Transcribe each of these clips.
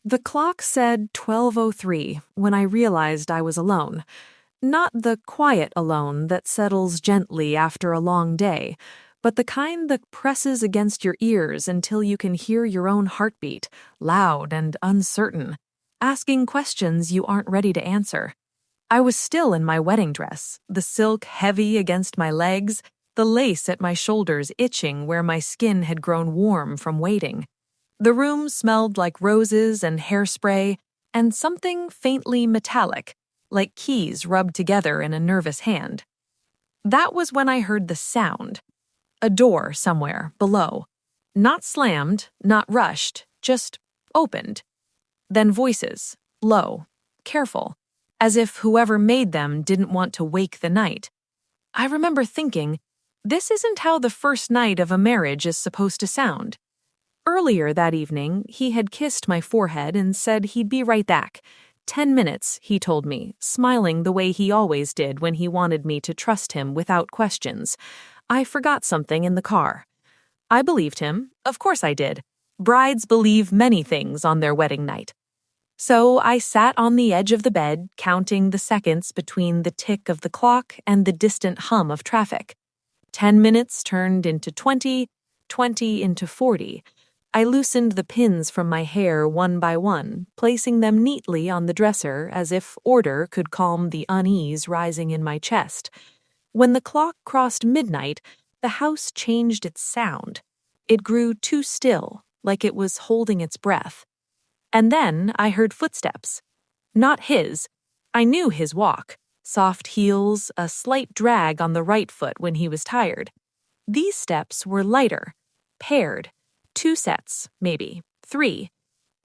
The clock said 12:03 when I realized I was alone. Not the quiet alone that settles gently after a long day, but the kind that presses against your ears until you can hear your own heartbeat, loud and uncertain, asking questions you aren't ready to answer. I was still in my wedding dress, the silk heavy against my legs, the lace at my shoulders itching where my skin had grown warm from waiting. The room smelled like roses and hairspray and something faintly metallic, like keys rubbed together in a nervous hand. That was when I heard the sound. A door somewhere below. Not slammed, not rushed, just opened. Then voices, low, careful, as if whoever made them didn't want to wake the night. I remember thinking, this isn't how the first night of a marriage is supposed to sound. Earlier that evening, he had kissed my forehead and said he'd be right back. 10 minutes, he told me, smiling the way he always did when he wanted me to trust him without questions. I forgot something in the car. I believed him. Of course I did. Brides believe many things on their wedding night. So I sat on the edge of the bed, counting the seconds between the tick of the clock and the distant hum of traffic. 10 minutes turned into 20, 20 into 40. I loosened the pins from my hair one by one, placing them neatly on the dresser as if order could calm the unease rising in my chest. When the clock crossed midnight, the house changed its sound. It grew too still, like it was holding its breath. And then I heard footsteps. Not his. I knew his walk. Soft heels, a slight drag on the right foot when he was tired. These steps were lighter, paired. 2 sets, maybe, 3.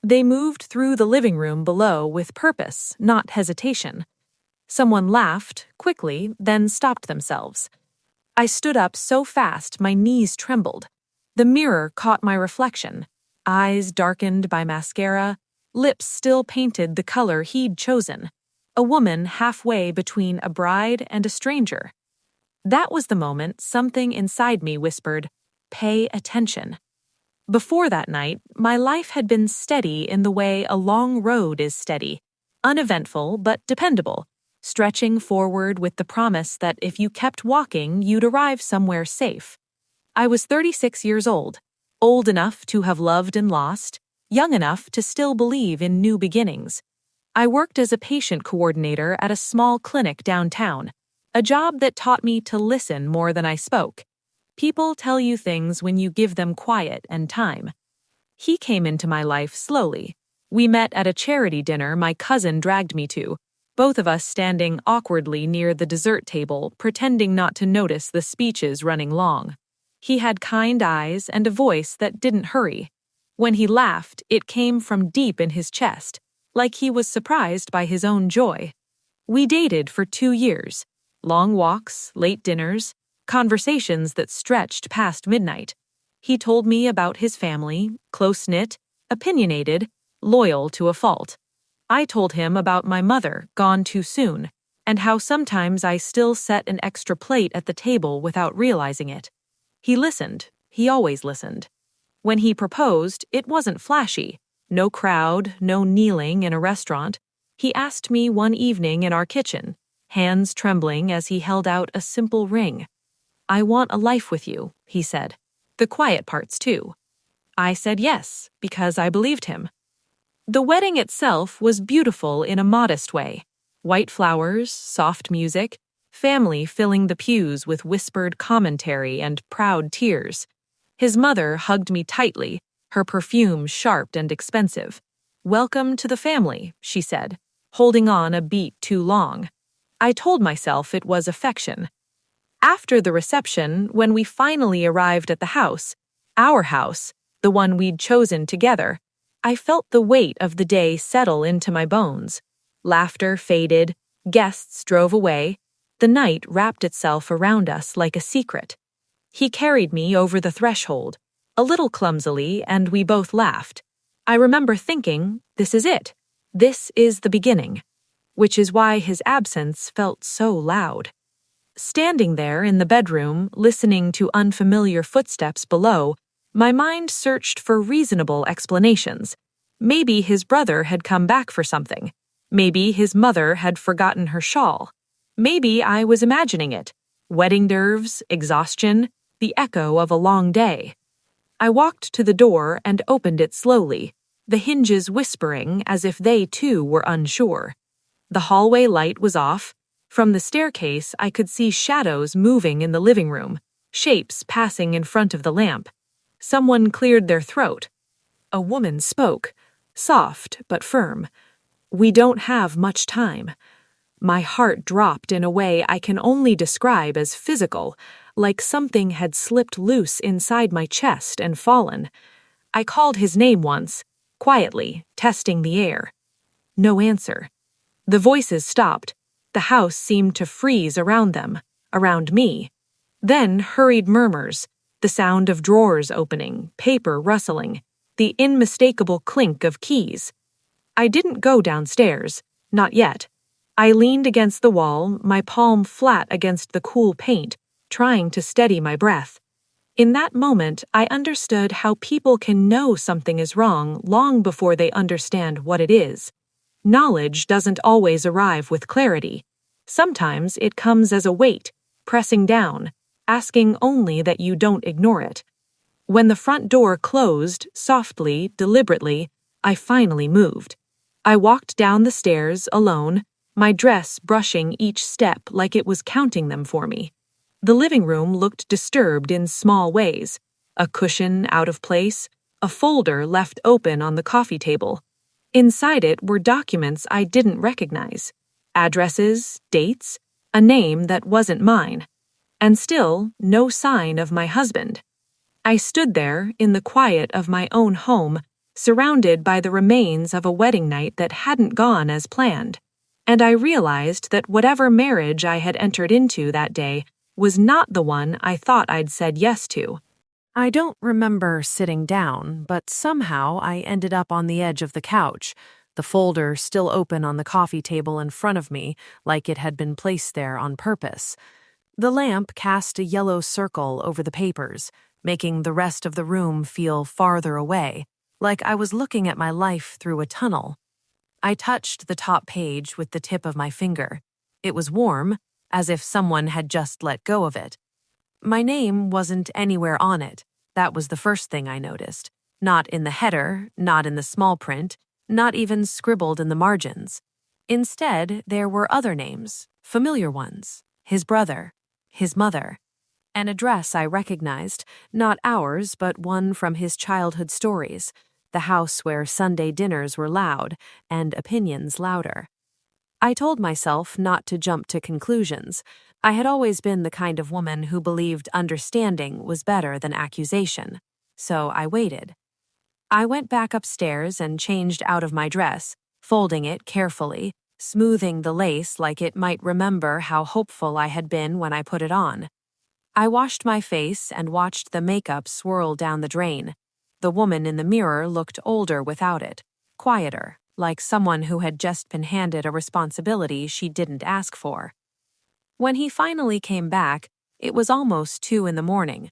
They moved through the living room below with purpose, not hesitation. Someone laughed, quickly, then stopped themselves. I stood up so fast my knees trembled. The mirror caught my reflection. Eyes darkened by mascara, lips still painted the color he'd chosen. A woman halfway between a bride and a stranger. That was the moment something inside me whispered, "Pay attention." Before that night, my life had been steady in the way a long road is steady, uneventful but dependable, stretching forward with the promise that if you kept walking, you'd arrive somewhere safe. I was 36 years old enough to have loved and lost, young enough to still believe in new beginnings. I worked as a patient coordinator at a small clinic downtown, a job that taught me to listen more than I spoke. People tell you things when you give them quiet and time. He came into my life slowly. We met at a charity dinner my cousin dragged me to, both of us standing awkwardly near the dessert table, pretending not to notice the speeches running long. He had kind eyes and a voice that didn't hurry. When he laughed, it came from deep in his chest, like he was surprised by his own joy. We dated for 2 years. Long walks, late dinners, conversations that stretched past midnight. He told me about his family, close-knit, opinionated, loyal to a fault. I told him about my mother, gone too soon, and how sometimes I still set an extra plate at the table without realizing it. He listened. He always listened. When he proposed, it wasn't flashy. No crowd, no kneeling in a restaurant. He asked me one evening in our kitchen, hands trembling as he held out a simple ring. "I want a life with you," he said. The quiet parts, too. I said yes, because I believed him. The wedding itself was beautiful in a modest way. White flowers, soft music, family filling the pews with whispered commentary and proud tears. His mother hugged me tightly, her perfume sharp and expensive. "Welcome to the family," she said, holding on a beat too long. I told myself it was affection. After the reception, when we finally arrived at the house, our house, the one we'd chosen together, I felt the weight of the day settle into my bones. Laughter faded, guests drove away, the night wrapped itself around us like a secret. He carried me over the threshold, a little clumsily, and we both laughed. I remember thinking, this is it. This is the beginning. Which is why his absence felt so loud. Standing there in the bedroom, listening to unfamiliar footsteps below, my mind searched for reasonable explanations. Maybe his brother had come back for something. Maybe his mother had forgotten her shawl. Maybe I was imagining it. Wedding nerves, exhaustion, the echo of a long day. I walked to the door and opened it slowly, the hinges whispering as if they too were unsure. The hallway light was off. From the staircase, I could see shadows moving in the living room, shapes passing in front of the lamp. Someone cleared their throat. A woman spoke, soft but firm. "We don't have much time." My heart dropped in a way I can only describe as physical, like something had slipped loose inside my chest and fallen. I called his name once, quietly, testing the air. No answer. The voices stopped. The house seemed to freeze around them, around me. Then hurried murmurs, the sound of drawers opening, paper rustling, the unmistakable clink of keys. I didn't go downstairs, not yet. I leaned against the wall, my palm flat against the cool paint, trying to steady my breath. In that moment, I understood how people can know something is wrong long before they understand what it is. Knowledge doesn't always arrive with clarity. Sometimes it comes as a weight, pressing down, asking only that you don't ignore it. When the front door closed, softly, deliberately, I finally moved. I walked down the stairs, alone, my dress brushing each step like it was counting them for me. The living room looked disturbed in small ways. A cushion out of place, a folder left open on the coffee table. Inside it were documents I didn't recognize. Addresses, dates, a name that wasn't mine. And still, no sign of my husband. I stood there, in the quiet of my own home, surrounded by the remains of a wedding night that hadn't gone as planned. And I realized that whatever marriage I had entered into that day was not the one I thought I'd said yes to. I don't remember sitting down, but somehow I ended up on the edge of the couch, the folder still open on the coffee table in front of me, like it had been placed there on purpose. The lamp cast a yellow circle over the papers, making the rest of the room feel farther away, like I was looking at my life through a tunnel. I touched the top page with the tip of my finger. It was warm, as if someone had just let go of it. My name wasn't anywhere on it. That was the first thing I noticed. Not in the header, not in the small print, not even scribbled in the margins. Instead, there were other names, familiar ones. His brother, his mother. An address I recognized, not ours, but one from his childhood stories. The house where Sunday dinners were loud and opinions louder. I told myself not to jump to conclusions. I had always been the kind of woman who believed understanding was better than accusation. So I waited. I went back upstairs and changed out of my dress, folding it carefully, smoothing the lace like it might remember how hopeful I had been when I put it on. I washed my face and watched the makeup swirl down the drain. The woman in the mirror looked older without it, quieter, like someone who had just been handed a responsibility she didn't ask for. When he finally came back, it was almost 2 a.m.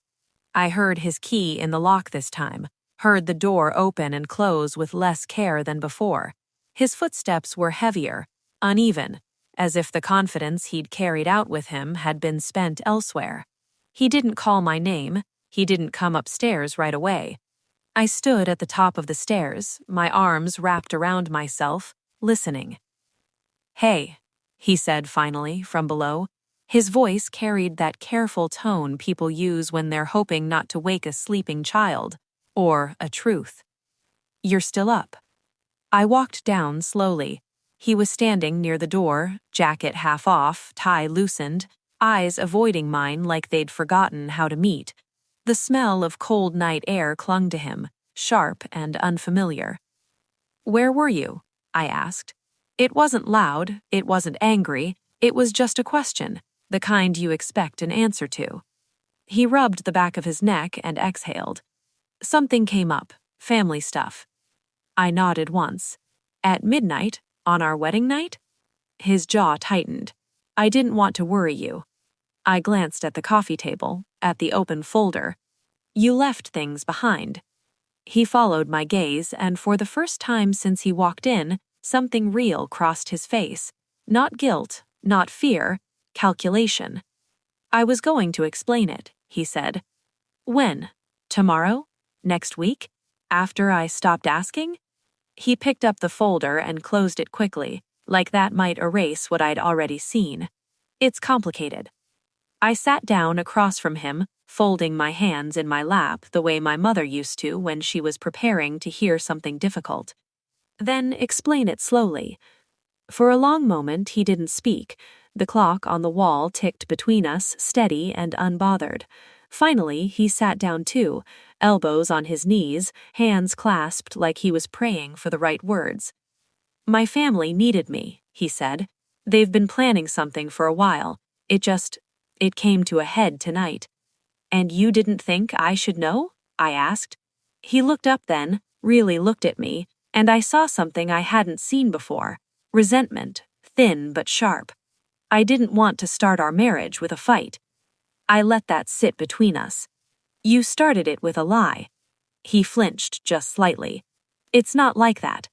I heard his key in the lock this time, heard the door open and close with less care than before. His footsteps were heavier, uneven, as if the confidence he'd carried out with him had been spent elsewhere. He didn't call my name. He didn't come upstairs right away. I stood at the top of the stairs, my arms wrapped around myself, listening. "Hey," he said finally, from below. His voice carried that careful tone people use when they're hoping not to wake a sleeping child, or a truth. "You're still up." I walked down slowly. He was standing near the door, jacket half off, tie loosened, eyes avoiding mine like they'd forgotten how to meet. The smell of cold night air clung to him, sharp and unfamiliar. "Where were you?" I asked. It wasn't loud, it wasn't angry, it was just a question, the kind you expect an answer to. He rubbed the back of his neck and exhaled. "Something came up, family stuff." I nodded once. "At midnight, on our wedding night?" His jaw tightened. "I didn't want to worry you." I glanced at the coffee table, at the open folder. "You left things behind." He followed my gaze, and for the first time since he walked in, something real crossed his face. Not guilt, not fear, calculation. I was going to explain it, he said. When? Tomorrow? Next week? After I stopped asking? He picked up the folder and closed it quickly, like that might erase what I'd already seen. It's complicated. I sat down across from him, folding my hands in my lap the way my mother used to when she was preparing to hear something difficult. Then explain it slowly. For a long moment he didn't speak. The clock on the wall ticked between us, steady and unbothered. Finally, he sat down too, elbows on his knees, hands clasped like he was praying for the right words. My family needed me, he said. They've been planning something for a while. It came to a head tonight. And you didn't think I should know? I asked. He looked up then, really looked at me, and I saw something I hadn't seen before. Resentment, thin but sharp. I didn't want to start our marriage with a fight. I let that sit between us. You started it with a lie. He flinched just slightly. It's not like that.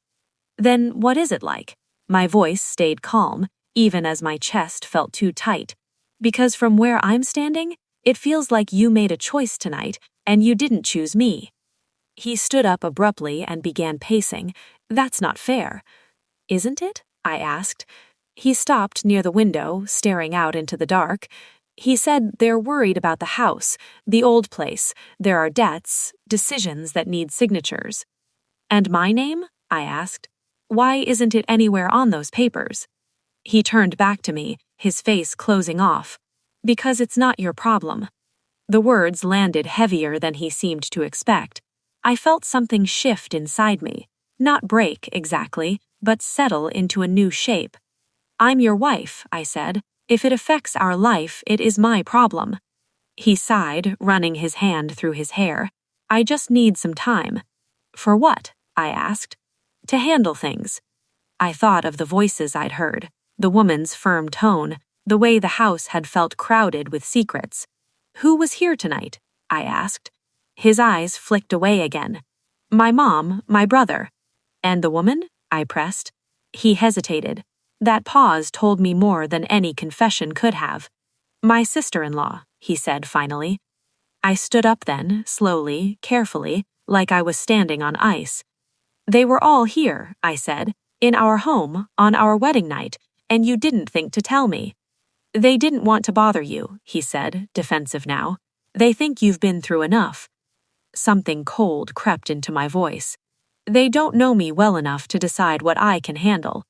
Then what is it like? My voice stayed calm, even as my chest felt too tight. Because from where I'm standing, it feels like you made a choice tonight, and you didn't choose me. He stood up abruptly and began pacing. That's not fair. Isn't it? I asked. He stopped near the window, staring out into the dark. He said they're worried about the house, the old place. There are debts, decisions that need signatures. And my name? I asked. Why isn't it anywhere on those papers? He turned back to me, his face closing off. Because it's not your problem. The words landed heavier than he seemed to expect. I felt something shift inside me. Not break, exactly, but settle into a new shape. I'm your wife, I said. If it affects our life, it is my problem. He sighed, running his hand through his hair. I just need some time. For what? I asked. To handle things. I thought of the voices I'd heard, the woman's firm tone, the way the house had felt crowded with secrets. Who was here tonight? I asked. His eyes flicked away again. My mom, my brother. And the woman? I pressed. He hesitated. That pause told me more than any confession could have. My sister-in-law, he said finally. I stood up then, slowly, carefully, like I was standing on ice. They were all here, I said, in our home, on our wedding night, and you didn't think to tell me. They didn't want to bother you, he said, defensive now. They think you've been through enough. Something cold crept into my voice. They don't know me well enough to decide what I can handle.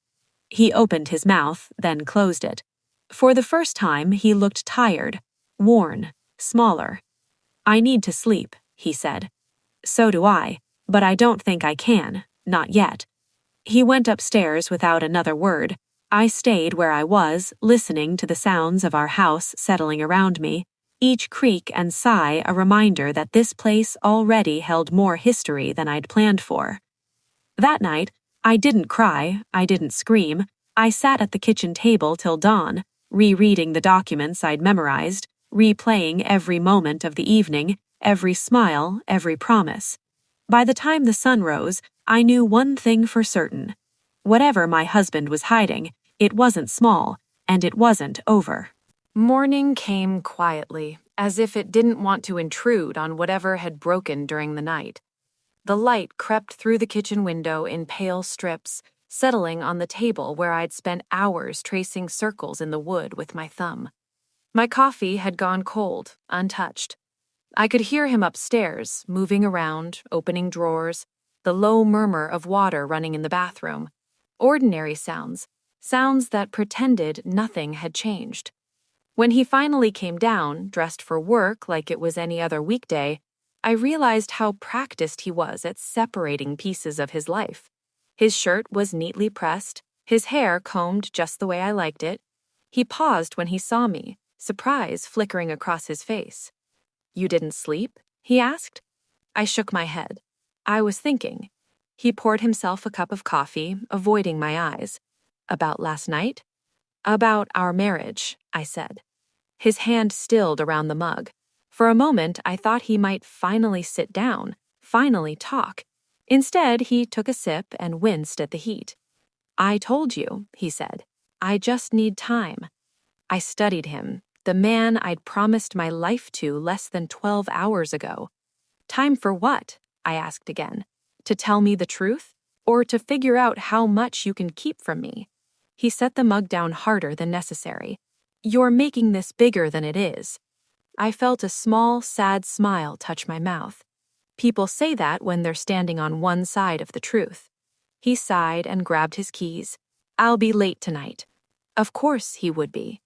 He opened his mouth, then closed it. For the first time, he looked tired, worn, smaller. I need to sleep, he said. So do I, but I don't think I can, not yet. He went upstairs without another word. I stayed where I was, listening to the sounds of our house settling around me, each creak and sigh a reminder that this place already held more history than I'd planned for. That night, I didn't cry, I didn't scream. I sat at the kitchen table till dawn, rereading the documents I'd memorized, replaying every moment of the evening, every smile, every promise. By the time the sun rose, I knew one thing for certain. Whatever my husband was hiding, it wasn't small, and it wasn't over. Morning came quietly, as if it didn't want to intrude on whatever had broken during the night. The light crept through the kitchen window in pale strips, settling on the table where I'd spent hours tracing circles in the wood with my thumb. My coffee had gone cold, untouched. I could hear him upstairs, moving around, opening drawers, the low murmur of water running in the bathroom. Ordinary sounds, sounds that pretended nothing had changed. When he finally came down, dressed for work like it was any other weekday, I realized how practiced he was at separating pieces of his life. His shirt was neatly pressed, his hair combed just the way I liked it. He paused when he saw me, surprise flickering across his face. You didn't sleep? He asked. I shook my head. I was thinking. He poured himself a cup of coffee, avoiding my eyes. About last night? About our marriage, I said. His hand stilled around the mug. For a moment, I thought he might finally sit down, finally talk. Instead, he took a sip and winced at the heat. "I told you," he said. "I just need time." I studied him, the man I'd promised my life to less than 12 hours ago. "Time for what?" I asked again. "To tell me the truth? Or to figure out how much you can keep from me?" He set the mug down harder than necessary. "You're making this bigger than it is." I felt a small, sad smile touch my mouth. People say that when they're standing on one side of the truth. He sighed and grabbed his keys. "I'll be late tonight." Of course he would be.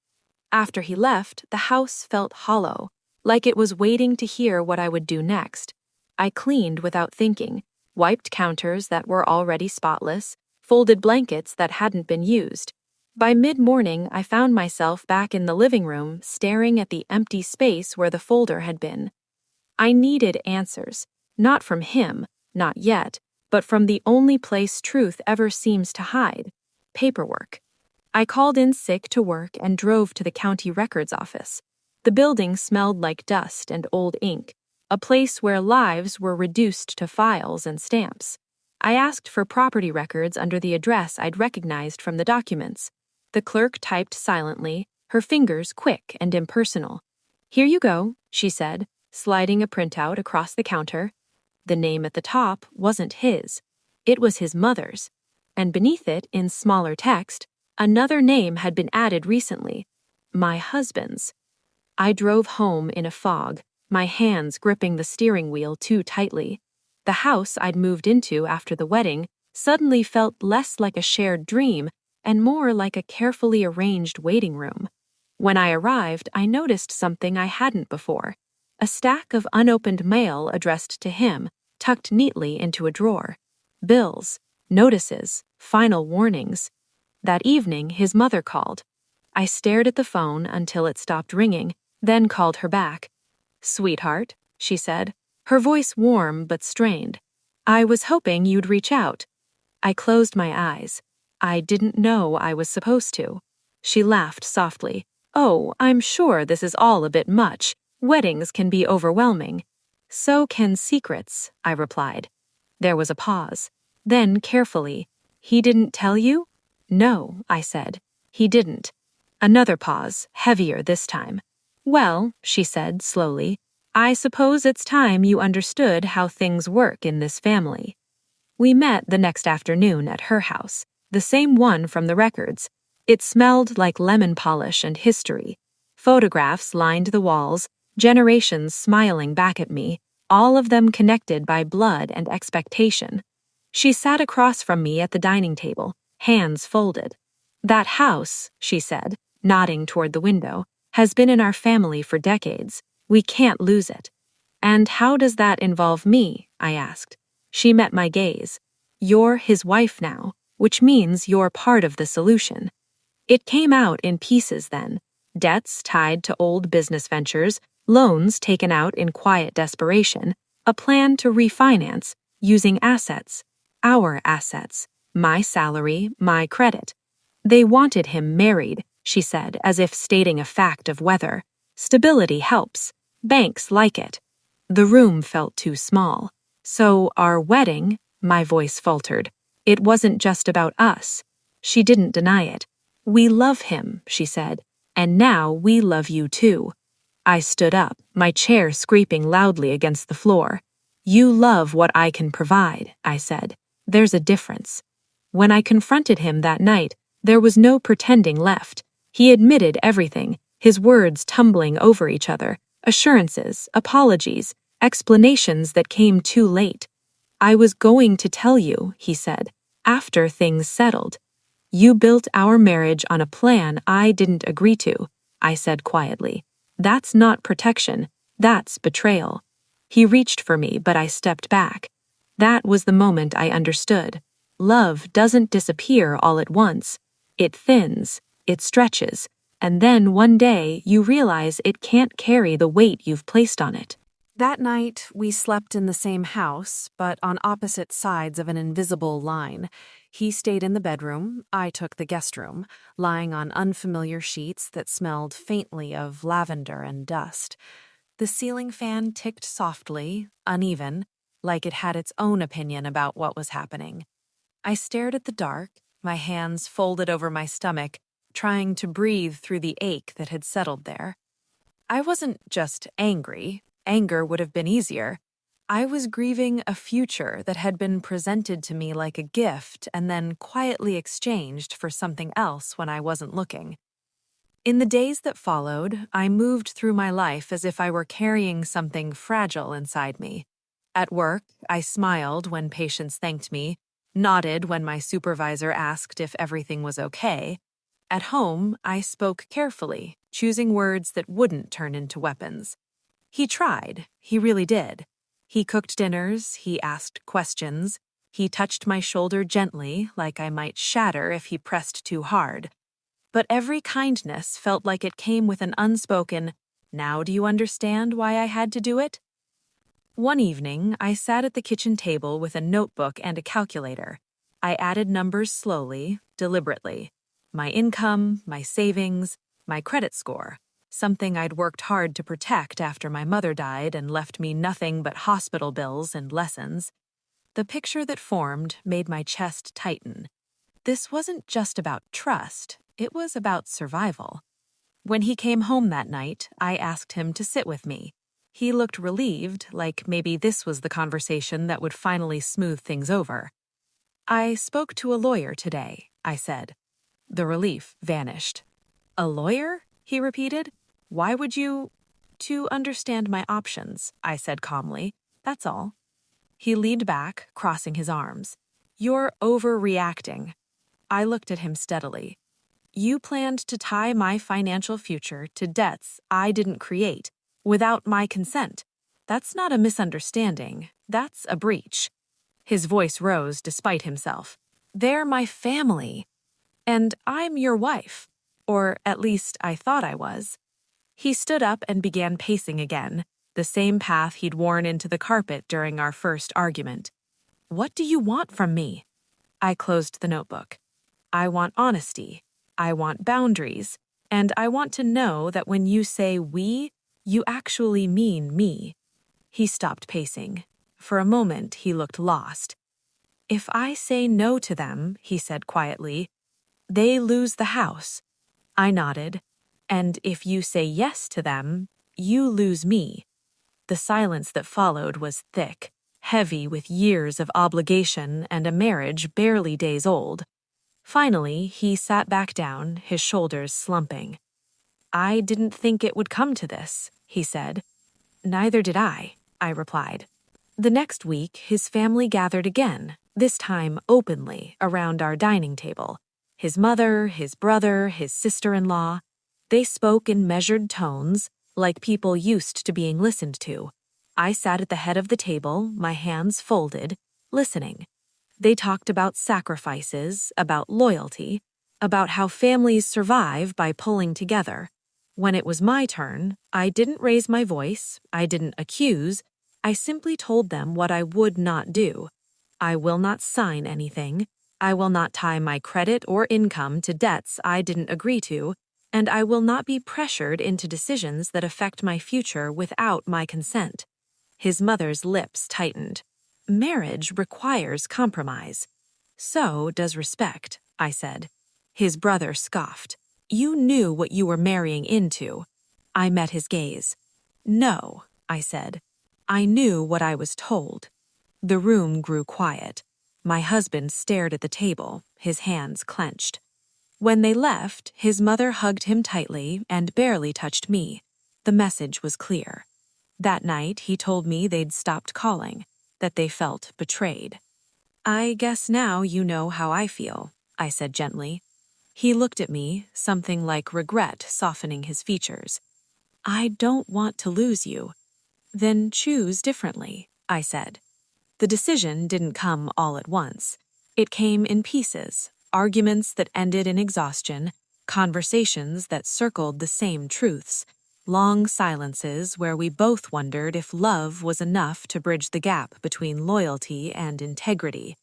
After he left, the house felt hollow, like it was waiting to hear what I would do next. I cleaned without thinking, wiped counters that were already spotless, folded blankets that hadn't been used. By mid-morning, I found myself back in the living room, staring at the empty space where the folder had been. I needed answers, not from him, not yet, but from the only place truth ever seems to hide: paperwork. I called in sick to work and drove to the county records office. The building smelled like dust and old ink, a place where lives were reduced to files and stamps. I asked for property records under the address I'd recognized from the documents. The clerk typed silently, her fingers quick and impersonal. "Here you go," she said, sliding a printout across the counter. The name at the top wasn't his. It was his mother's. And beneath it, in smaller text, another name had been added recently: my husband's. I drove home in a fog, my hands gripping the steering wheel too tightly. The house I'd moved into after the wedding suddenly felt less like a shared dream and more like a carefully arranged waiting room. When I arrived, I noticed something I hadn't before: a stack of unopened mail addressed to him, tucked neatly into a drawer. Bills, notices, final warnings. That evening, his mother called. I stared at the phone until it stopped ringing, then called her back. "Sweetheart," she said, her voice warm but strained. "I was hoping you'd reach out." I closed my eyes. I didn't know I was supposed to. She laughed softly. "Oh, I'm sure this is all a bit much. Weddings can be overwhelming." "So can secrets," I replied. There was a pause. Then, carefully, "He didn't tell you?" "No," I said. "He didn't." Another pause, heavier this time. "Well," she said slowly, "I suppose it's time you understood how things work in this family." We met the next afternoon at her house, the same one from the records. It smelled like lemon polish and history. Photographs lined the walls, generations smiling back at me, all of them connected by blood and expectation. She sat across from me at the dining table, hands folded. "That house," she said, nodding toward the window, "has been in our family for decades. We can't lose it." "And how does that involve me?" I asked. She met my gaze. "You're his wife now, which means you're part of the solution." It came out in pieces then: debts tied to old business ventures, loans taken out in quiet desperation, a plan to refinance, using assets, our assets, my salary, my credit. "They wanted him married," she said, as if stating a fact of weather. "Stability helps. Banks like it." The room felt too small. "So our wedding," my voice faltered, "it wasn't just about us." She didn't deny it. "We love him," she said, "and now we love you too." I stood up, my chair scraping loudly against the floor. "You love what I can provide," I said. "There's a difference." When I confronted him that night, there was no pretending left. He admitted everything, his words tumbling over each other, assurances, apologies, explanations that came too late. "I was going to tell you," he said, "after things settled." "You built our marriage on a plan I didn't agree to," I said quietly. "That's not protection, that's betrayal." He reached for me, but I stepped back. That was the moment I understood. Love doesn't disappear all at once. It thins, it stretches, and then one day you realize it can't carry the weight you've placed on it. That night, we slept in the same house, but on opposite sides of an invisible line. He stayed in the bedroom, I took the guest room, lying on unfamiliar sheets that smelled faintly of lavender and dust. The ceiling fan ticked softly, uneven, like it had its own opinion about what was happening. I stared at the dark, my hands folded over my stomach, trying to breathe through the ache that had settled there. I wasn't just angry. Anger would have been easier. I was grieving a future that had been presented to me like a gift and then quietly exchanged for something else when I wasn't looking. In the days that followed, I moved through my life as if I were carrying something fragile inside me. At work, I smiled when patients thanked me, nodded when my supervisor asked if everything was okay. At home, I spoke carefully, choosing words that wouldn't turn into weapons. He tried, he really did. He cooked dinners, he asked questions, he touched my shoulder gently, like I might shatter if he pressed too hard. But every kindness felt like it came with an unspoken, "Now do you understand why I had to do it?" One evening, I sat at the kitchen table with a notebook and a calculator. I added numbers slowly, deliberately. My income, my savings, my credit score, something I'd worked hard to protect after my mother died and left me nothing but hospital bills and lessons. The picture that formed made my chest tighten. This wasn't just about trust, it was about survival. When he came home that night, I asked him to sit with me. He looked relieved, like maybe this was the conversation that would finally smooth things over. "I spoke to a lawyer today," I said. The relief vanished. "A lawyer?" he repeated. "Why would you—" "To understand my options," I said calmly. "That's all." He leaned back, crossing his arms. "You're overreacting." I looked at him steadily. "You planned to tie my financial future to debts I didn't create, without my consent. That's not a misunderstanding, that's a breach." His voice rose despite himself. "They're my family. And I'm your wife. Or at least I thought I was." He stood up and began pacing again, the same path he'd worn into the carpet during our first argument. "What do you want from me?" I closed the notebook. "I want honesty. I want boundaries. And I want to know that when you say we, you actually mean me." He stopped pacing. For a moment, he looked lost. "If I say no to them," he said quietly, "they lose the house." I nodded. "And if you say yes to them, you lose me." The silence that followed was thick, heavy with years of obligation and a marriage barely days old. Finally, he sat back down, his shoulders slumping. "I didn't think it would come to this," he said. "Neither did I replied. The next week, his family gathered again, this time openly, around our dining table. His mother, his brother, his sister-in-law. They spoke in measured tones, like people used to being listened to. I sat at the head of the table, my hands folded, listening. They talked about sacrifices, about loyalty, about how families survive by pulling together. When it was my turn, I didn't raise my voice, I didn't accuse, I simply told them what I would not do. I will not sign anything, I will not tie my credit or income to debts I didn't agree to, and I will not be pressured into decisions that affect my future without my consent. His mother's lips tightened. "Marriage requires compromise." "So does respect," I said. His brother scoffed. "You knew what you were marrying into." I met his gaze. "No," I said. "I knew what I was told." The room grew quiet. My husband stared at the table, his hands clenched. When they left, his mother hugged him tightly and barely touched me. The message was clear. That night, he told me they'd stopped calling, that they felt betrayed. "I guess now you know how I feel," I said gently. He looked at me, something like regret softening his features. "I don't want to lose you." "Then choose differently," I said. The decision didn't come all at once. It came in pieces, arguments that ended in exhaustion, conversations that circled the same truths, long silences where we both wondered if love was enough to bridge the gap between loyalty and integrity.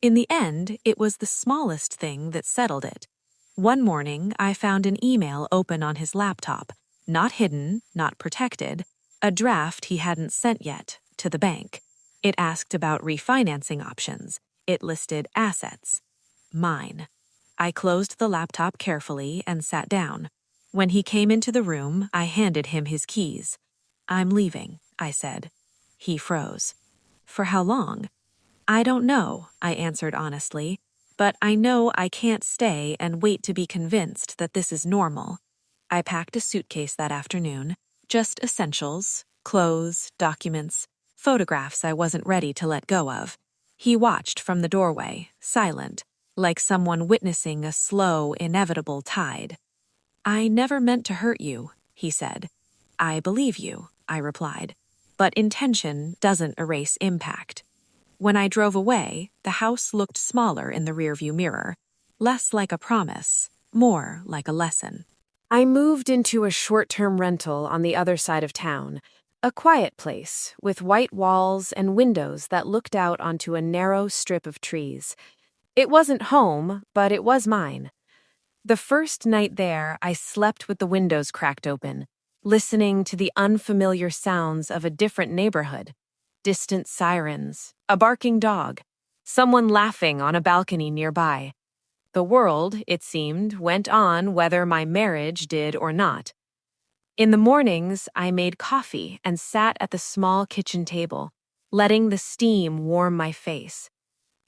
In the end, it was the smallest thing that settled it. One morning, I found an email open on his laptop, not hidden, not protected, a draft he hadn't sent yet, to the bank. It asked about refinancing options. It listed assets. Mine. I closed the laptop carefully and sat down. When he came into the room, I handed him his keys. "I'm leaving," I said. He froze. "For how long?" "I don't know," I answered honestly, "but I know I can't stay and wait to be convinced that this is normal." I packed a suitcase that afternoon, just essentials, clothes, documents, photographs I wasn't ready to let go of. He watched from the doorway, silent, like someone witnessing a slow, inevitable tide. "I never meant to hurt you," he said. "I believe you," I replied. "But intention doesn't erase impact." When I drove away, the house looked smaller in the rearview mirror, less like a promise, more like a lesson. I moved into a short-term rental on the other side of town, a quiet place with white walls and windows that looked out onto a narrow strip of trees. It wasn't home, but it was mine. The first night there, I slept with the windows cracked open, listening to the unfamiliar sounds of a different neighborhood. Distant sirens, a barking dog, someone laughing on a balcony nearby. The world, it seemed, went on whether my marriage did or not. In the mornings, I made coffee and sat at the small kitchen table, letting the steam warm my face.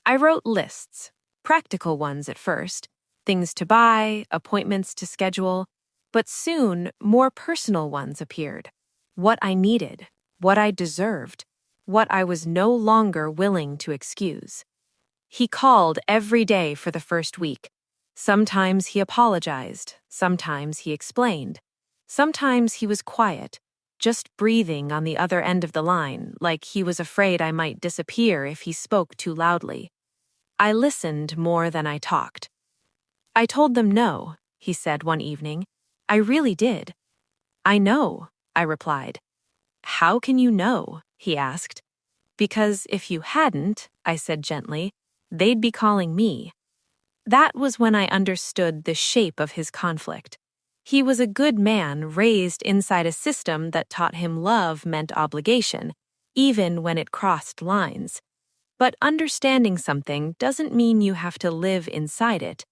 I wrote lists, practical ones at first, things to buy, appointments to schedule, but soon more personal ones appeared. What I needed, what I deserved, what I was no longer willing to excuse. He called every day for the first week. Sometimes he apologized, sometimes he explained. Sometimes he was quiet, just breathing on the other end of the line, like he was afraid I might disappear if he spoke too loudly. I listened more than I talked. "I told them no," he said one evening. "I really did." "I know," I replied. "How can you know?" he asked. "Because if you hadn't," I said gently, "they'd be calling me." That was when I understood the shape of his conflict. He was a good man raised inside a system that taught him love meant obligation, even when it crossed lines. But understanding something doesn't mean you have to live inside it.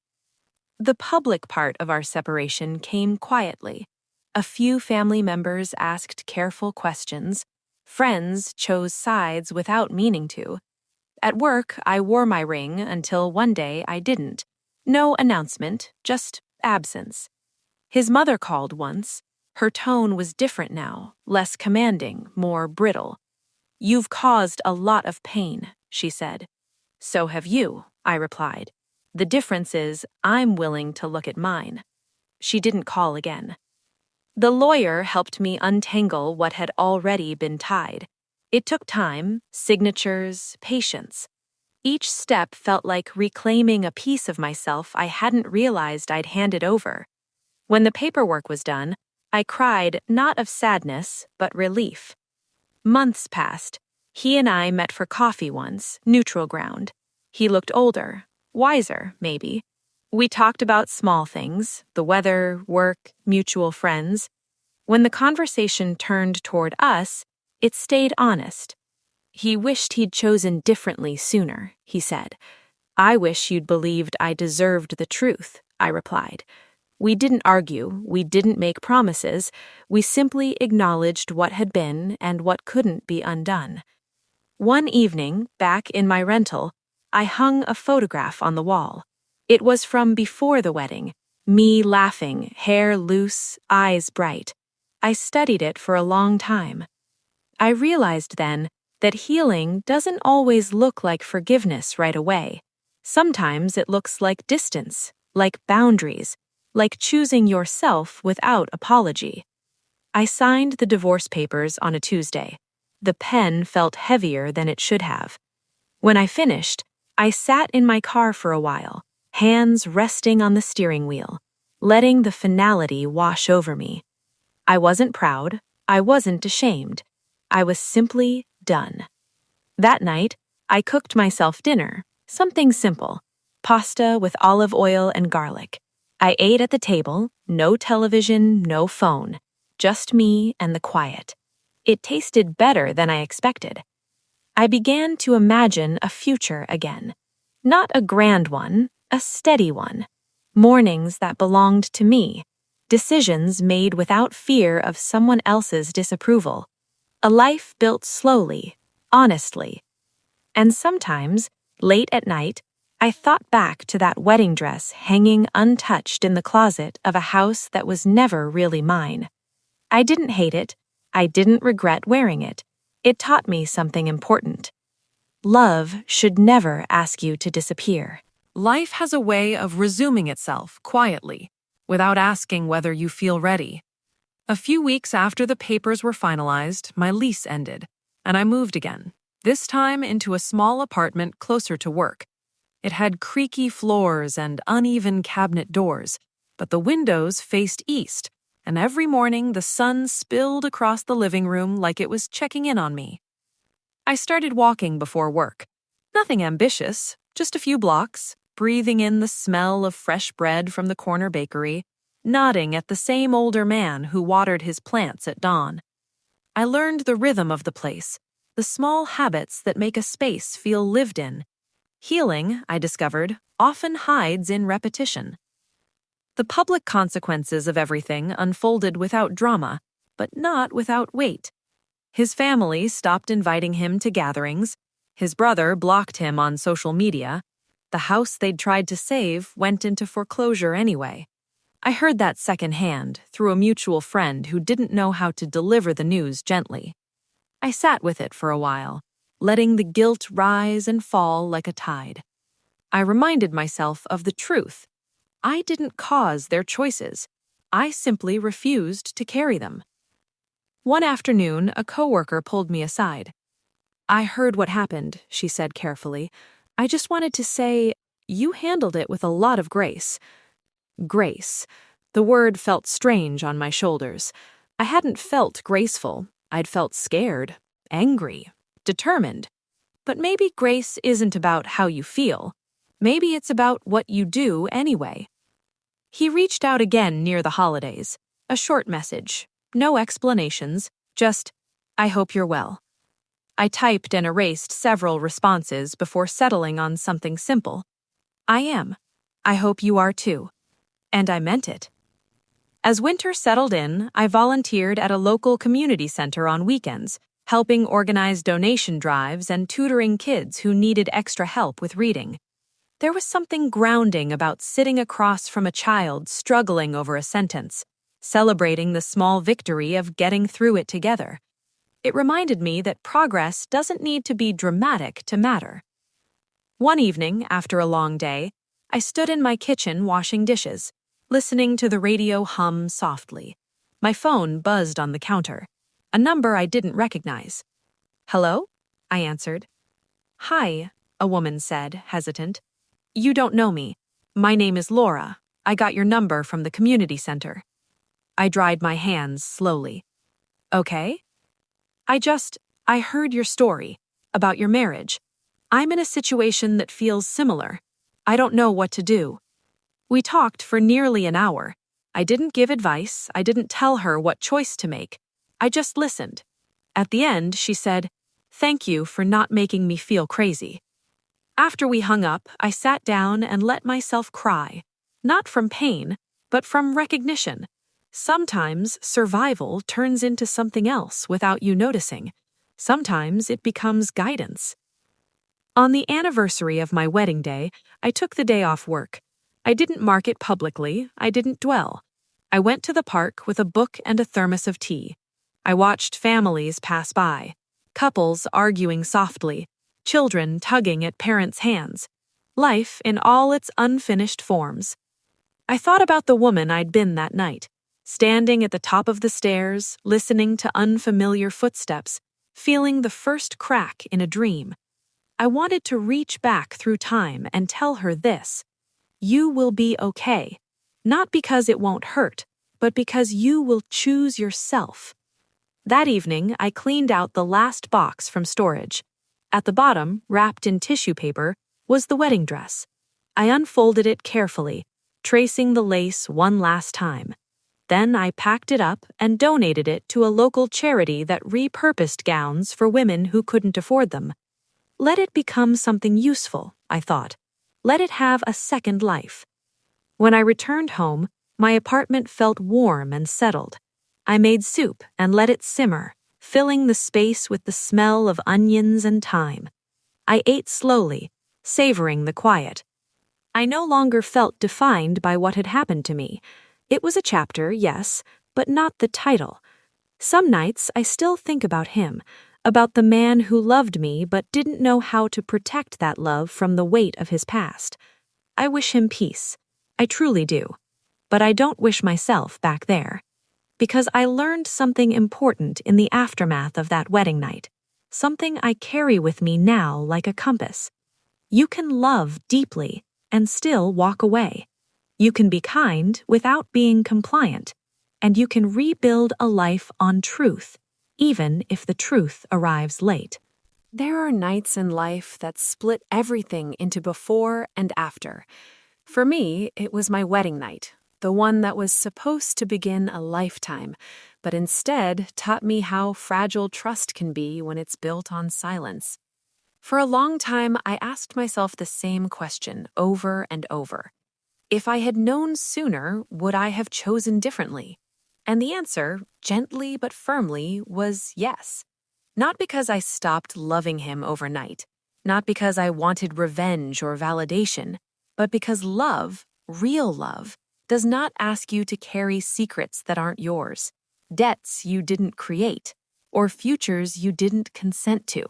The public part of our separation came quietly. A few family members asked careful questions. Friends chose sides without meaning to. At work, I wore my ring until one day I didn't. No announcement, just absence. His mother called once. Her tone was different now, less commanding, more brittle. "You've caused a lot of pain," she said. "So have you," I replied. "The difference is I'm willing to look at mine." She didn't call again. The lawyer helped me untangle what had already been tied. It took time, signatures, patience. Each step felt like reclaiming a piece of myself I hadn't realized I'd handed over. When the paperwork was done, I cried not of sadness, but relief. Months passed. He and I met for coffee once, neutral ground. He looked older, wiser, maybe. We talked about small things, the weather, work, mutual friends. When the conversation turned toward us, it stayed honest. "He wished he'd chosen differently sooner," he said. "I wish you'd believed I deserved the truth," I replied. We didn't argue, we didn't make promises, we simply acknowledged what had been and what couldn't be undone. One evening, back in my rental, I hung a photograph on the wall. It was from before the wedding, me laughing, hair loose, eyes bright. I studied it for a long time. I realized then that healing doesn't always look like forgiveness right away. Sometimes it looks like distance, like boundaries, like choosing yourself without apology. I signed the divorce papers on a Tuesday. The pen felt heavier than it should have. When I finished, I sat in my car for a while, hands resting on the steering wheel, letting the finality wash over me. I wasn't proud, I wasn't ashamed. I was simply done. That night, I cooked myself dinner, something simple, pasta with olive oil and garlic. I ate at the table, no television, no phone, just me and the quiet. It tasted better than I expected. I began to imagine a future again. Not a grand one, a steady one. Mornings that belonged to me. Decisions made without fear of someone else's disapproval. A life built slowly, honestly. And sometimes, late at night, I thought back to that wedding dress hanging untouched in the closet of a house that was never really mine. I didn't hate it. I didn't regret wearing it. It taught me something important. Love should never ask you to disappear. Life has a way of resuming itself quietly, without asking whether you feel ready. A few weeks after the papers were finalized, my lease ended, and I moved again, this time into a small apartment closer to work. It had creaky floors and uneven cabinet doors, but the windows faced east, and every morning the sun spilled across the living room like it was checking in on me. I started walking before work. Nothing ambitious, just a few blocks, breathing in the smell of fresh bread from the corner bakery, nodding at the same older man who watered his plants at dawn. I learned the rhythm of the place, the small habits that make a space feel lived in. Healing, I discovered, often hides in repetition. The public consequences of everything unfolded without drama, but not without weight. His family stopped inviting him to gatherings. His brother blocked him on social media. The house they'd tried to save went into foreclosure anyway. I heard that secondhand through a mutual friend who didn't know how to deliver the news gently. I sat with it for a while, letting the guilt rise and fall like a tide. I reminded myself of the truth. I didn't cause their choices. I simply refused to carry them. One afternoon, a coworker pulled me aside. "I heard what happened," she said carefully. "I just wanted to say, you handled it with a lot of grace." Grace. The word felt strange on my shoulders. I hadn't felt graceful. I'd felt scared, angry, determined. But maybe grace isn't about how you feel. Maybe it's about what you do anyway. He reached out again near the holidays. A short message. No explanations. Just, "I hope you're well." I typed and erased several responses before settling on something simple. "I am. I hope you are too." And I meant it. As winter settled in, I volunteered at a local community center on weekends, helping organize donation drives and tutoring kids who needed extra help with reading. There was something grounding about sitting across from a child struggling over a sentence, celebrating the small victory of getting through it together. It reminded me that progress doesn't need to be dramatic to matter. One evening, after a long day, I stood in my kitchen washing dishes, listening to the radio hum softly. My phone buzzed on the counter, a number I didn't recognize. "Hello?" I answered. "Hi," a woman said, hesitant. "You don't know me. My name is Laura. I got your number from the community center." I dried my hands slowly. "Okay?" I heard your story about your marriage. I'm in a situation that feels similar. I don't know what to do." We talked for nearly an hour. I didn't give advice. I didn't tell her what choice to make. I just listened. At the end, she said, "Thank you for not making me feel crazy." After we hung up, I sat down and let myself cry. Not from pain, but from recognition. Sometimes survival turns into something else without you noticing. Sometimes it becomes guidance. On the anniversary of my wedding day, I took the day off work. I didn't mark it publicly. I didn't dwell. I went to the park with a book and a thermos of tea. I watched families pass by, couples arguing softly, children tugging at parents' hands. Life in all its unfinished forms. I thought about the woman I'd been that night, standing at the top of the stairs, listening to unfamiliar footsteps, feeling the first crack in a dream. I wanted to reach back through time and tell her this: you will be okay, not because it won't hurt, but because you will choose yourself. That evening, I cleaned out the last box from storage. At the bottom, wrapped in tissue paper, was the wedding dress. I unfolded it carefully, tracing the lace one last time. Then I packed it up and donated it to a local charity that repurposed gowns for women who couldn't afford them. Let it become something useful, I thought. Let it have a second life. When I returned home, my apartment felt warm and settled. I made soup and let it simmer, filling the space with the smell of onions and thyme. I ate slowly, savoring the quiet. I no longer felt defined by what had happened to me. It was a chapter, yes, but not the title. Some nights I still think about him, about the man who loved me but didn't know how to protect that love from the weight of his past. I wish him peace. I truly do. But I don't wish myself back there. Because I learned something important in the aftermath of that wedding night. Something I carry with me now like a compass. You can love deeply and still walk away. You can be kind without being compliant. And you can rebuild a life on truth, even if the truth arrives late. There are nights in life that split everything into before and after. For me, it was my wedding night, the one that was supposed to begin a lifetime, but instead taught me how fragile trust can be when it's built on silence. For a long time, I asked myself the same question over and over. If I had known sooner, would I have chosen differently? And the answer, gently but firmly, was yes. Not because I stopped loving him overnight, not because I wanted revenge or validation, but because love, real love, does not ask you to carry secrets that aren't yours, debts you didn't create, or futures you didn't consent to.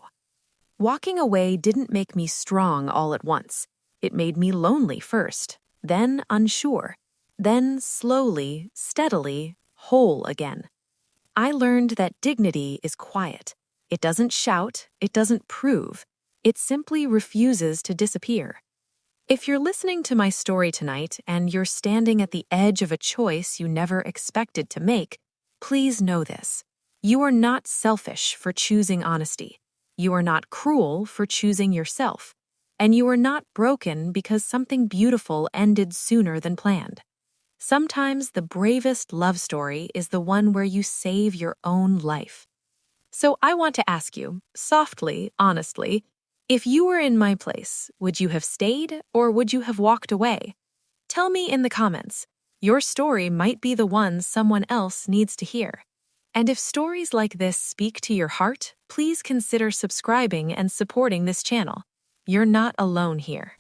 Walking away didn't make me strong all at once. It made me lonely first, then unsure, then slowly, steadily, whole again. I learned that dignity is quiet. It doesn't shout, it doesn't prove. It simply refuses to disappear. If you're listening to my story tonight and you're standing at the edge of a choice you never expected to make, please know this. You are not selfish for choosing honesty. You are not cruel for choosing yourself. And you are not broken because something beautiful ended sooner than planned. Sometimes the bravest love story is the one where you save your own life. So I want to ask you, softly, honestly, if you were in my place, would you have stayed or would you have walked away? Tell me in the comments. Your story might be the one someone else needs to hear. And if stories like this speak to your heart, please consider subscribing and supporting this channel. You're not alone here.